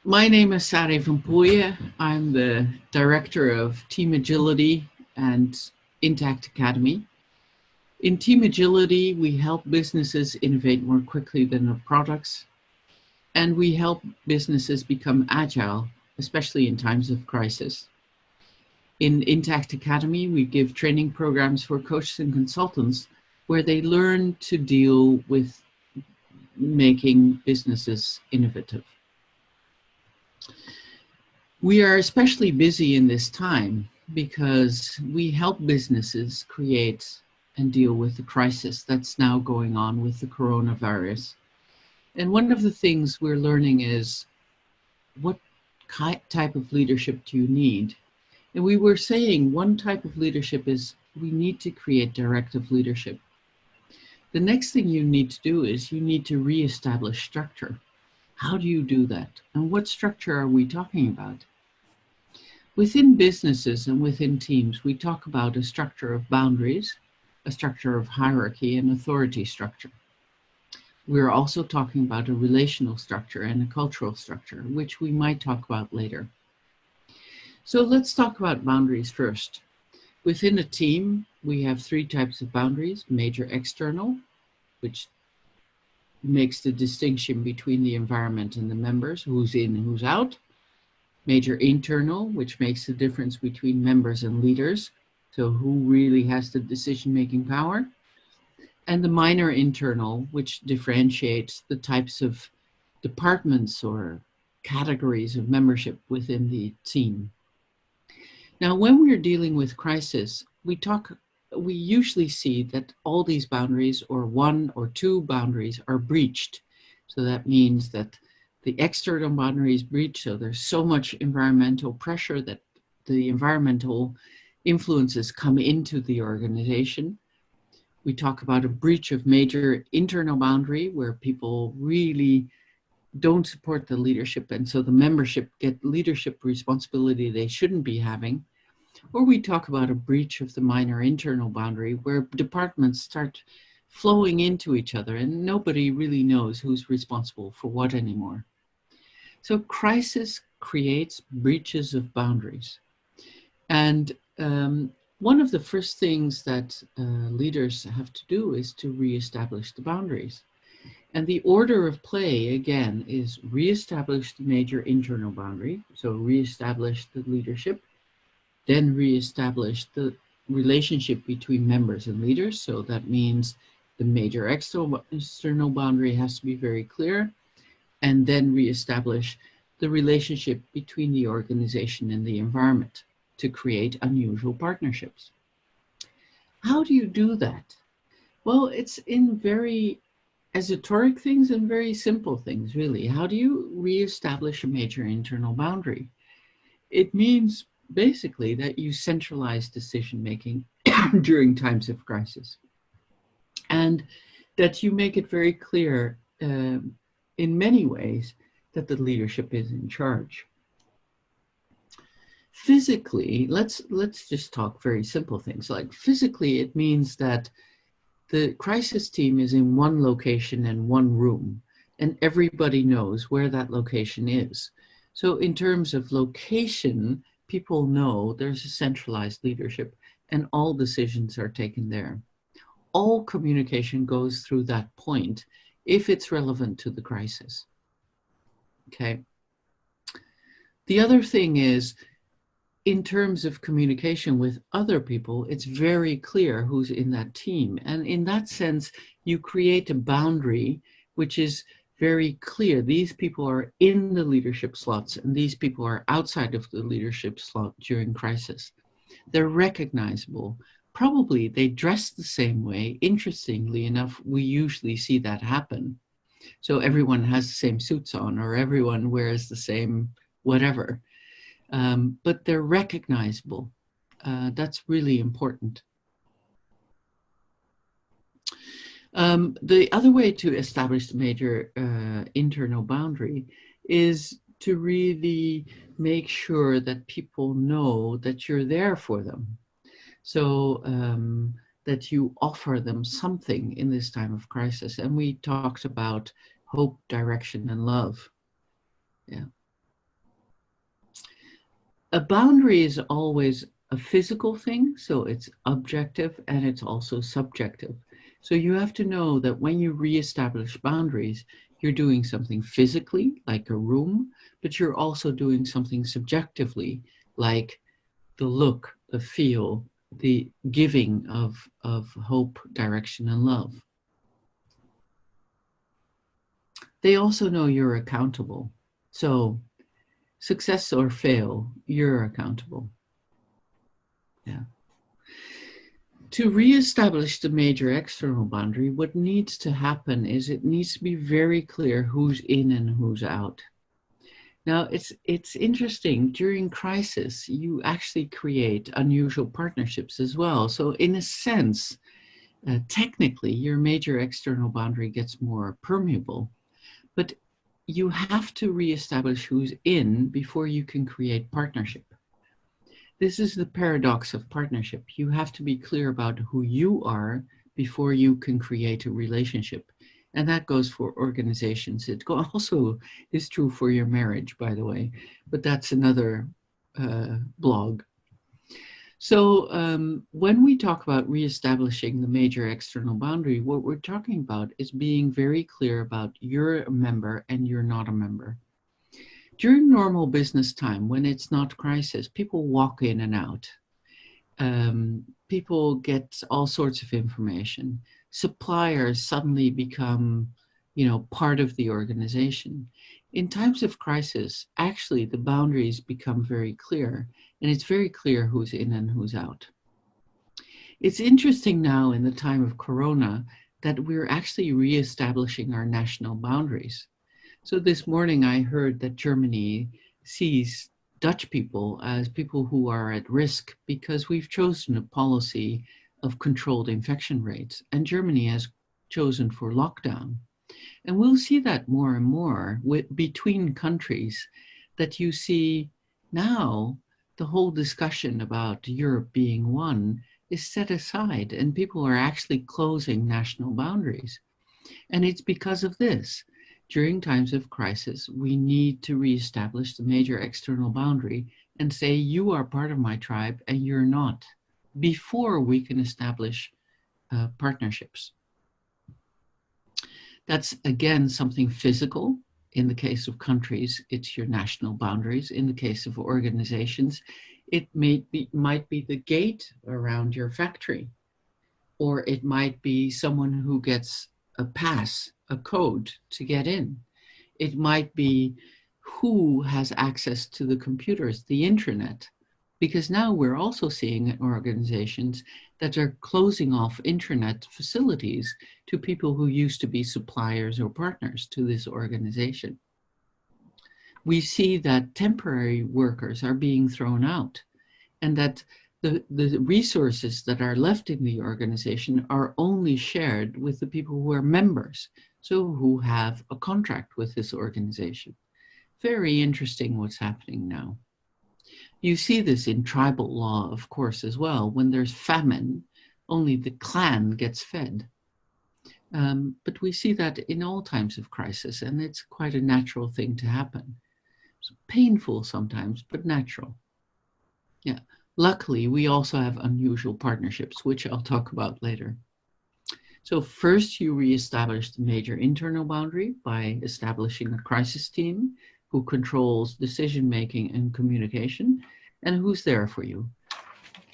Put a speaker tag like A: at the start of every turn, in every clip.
A: My name is Sari van Pooyen. I'm the Director of Team Agility and Intact Academy. In Team Agility, we help businesses innovate more quickly than their products, and we help businesses become agile, especially in times of crisis. In Intact Academy, we give training programs for coaches and consultants where they learn to deal with making businesses innovative. We are especially busy in this time because we help businesses create and deal with the crisis that's now going on with the coronavirus. And one of the things we're learning is what type of leadership do you need? And we were saying one type of leadership is we need to create directive leadership. The next thing you need to do is you need to reestablish structure. How do you do that? And what structure are we talking about? Within businesses and within teams, we talk about a structure of boundaries, a structure of hierarchy, and authority structure. We're also talking about a relational structure and a cultural structure, which we might talk about later. So let's talk about boundaries first. Within a team, we have three types of boundaries: major external, which makes the distinction between the environment and the members, who's in and who's out; major internal, which makes the difference between members and leaders, so who really has the decision-making power; and the minor internal, which differentiates the types of departments or categories of membership within the team. Now, when we're dealing with crisis, we usually see that all these boundaries, or one or two boundaries, are breached. So that means that the external boundary is breached, so there's so much environmental pressure that the environmental influences come into the organization. We talk about a breach of major internal boundary where people really don't support the leadership, and so the membership get leadership responsibility they shouldn't be having. Or we talk about a breach of the minor internal boundary where departments start flowing into each other and nobody really knows who's responsible for what anymore. So crisis creates breaches of boundaries. And one of the first things that leaders have to do is to reestablish the boundaries. And the order of play, again, is reestablish the major internal boundary, so reestablish the leadership, then reestablish the relationship between members and leaders. So that means the major external boundary has to be very clear, and then reestablish the relationship between the organization and the environment to create unusual partnerships. How do you do that? Well, it's in very esoteric things and very simple things, really. How do you reestablish a major internal boundary? It means basically that you centralize decision making during times of crisis, and that you make it very clear in many ways that the leadership is in charge. Physically, let's just talk very simple things. Like physically, it means that the crisis team is in one location and one room, and everybody knows where that location is. So in terms of location, people know there's a centralized leadership and all decisions are taken there. All communication goes through that point if it's relevant to the crisis. Okay. The other thing is, in terms of communication with other people, it's very clear who's in that team. And in that sense, you create a boundary which is very clear. These people are in the leadership slots and these people are outside of the leadership slot during crisis. They're recognizable. Probably they dress the same way. Interestingly enough, we usually see that happen. So everyone has the same suits on, or everyone wears the same whatever. But they're recognizable. That's really important. The other way to establish the major internal boundary is to really make sure that people know that you're there for them. So that you offer them something in this time of crisis. And we talked about hope, direction, and love. Yeah. A boundary is always a physical thing, so it's objective and it's also subjective. So you have to know that when you reestablish boundaries, you're doing something physically, like a room, but you're also doing something subjectively, like the look, the feel, the giving of hope, direction, and love. They also know you're accountable. So success or fail, you're accountable. Yeah. To reestablish the major external boundary, what needs to happen is it needs to be very clear who's in and who's out. Now, it's interesting. During crisis, you actually create unusual partnerships as well. So, in a sense, technically, your major external boundary gets more permeable, but you have to reestablish who's in before you can create partnership. This is the paradox of partnership. You have to be clear about who you are before you can create a relationship. And that goes for organizations. It also is true for your marriage, by the way, but that's another blog. So when we talk about reestablishing the major external boundary, what we're talking about is being very clear about you're a member and you're not a member. During normal business time, when it's not crisis, people walk in and out. People get all sorts of information. Suppliers suddenly become, part of the organization. In times of crisis, actually, the boundaries become very clear, and it's very clear who's in and who's out. It's interesting now in the time of Corona that we're actually reestablishing our national boundaries. So this morning I heard that Germany sees Dutch people as people who are at risk because we've chosen a policy of controlled infection rates, and Germany has chosen for lockdown. And we'll see that more and more between countries, that you see now the whole discussion about Europe being one is set aside and people are actually closing national boundaries. And it's because of this. During times of crisis, we need to reestablish the major external boundary and say, you are part of my tribe and you're not, before we can establish partnerships. That's, again, something physical. In the case of countries, it's your national boundaries. In the case of organizations, it might be the gate around your factory, or it might be someone who gets a pass, a code to get in. It might be who has access to the computers, the internet, because now we're also seeing organizations that are closing off internet facilities to people who used to be suppliers or partners to this organization. We see that temporary workers are being thrown out, and that the resources that are left in the organization are only shared with the people who are members, so who have a contract with this organization. Very interesting what's happening now. You see this in tribal law, of course, as well. When there's famine, only the clan gets fed. But we see that in all times of crisis, and it's quite a natural thing to happen. It's painful sometimes, but natural. Yeah. Luckily, we also have unusual partnerships, which I'll talk about later. So first, you reestablish the major internal boundary by establishing a crisis team who controls decision-making and communication, and who's there for you.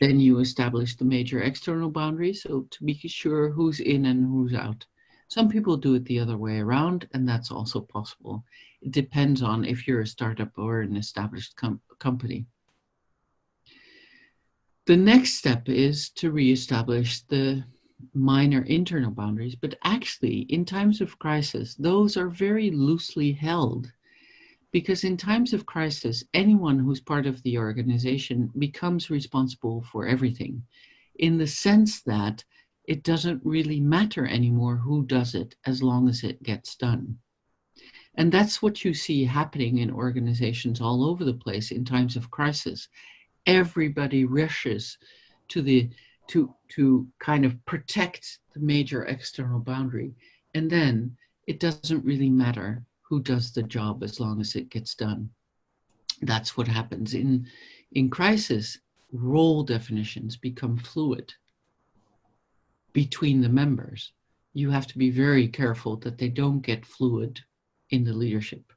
A: Then you establish the major external boundary, so to be sure who's in and who's out. Some people do it the other way around, and that's also possible. It depends on if you're a startup or an established company. The next step is to reestablish the minor internal boundaries, but actually in times of crisis, those are very loosely held, because in times of crisis, anyone who's part of the organization becomes responsible for everything, in the sense that it doesn't really matter anymore who does it as long as it gets done. And that's what you see happening in organizations all over the place in times of crisis. Everybody rushes to kind of protect the major external boundary, and then it doesn't really matter who does the job as long as it gets done. That's what happens in In crisis, role definitions become fluid between the members. You have to be very careful that they don't get fluid in the leadership.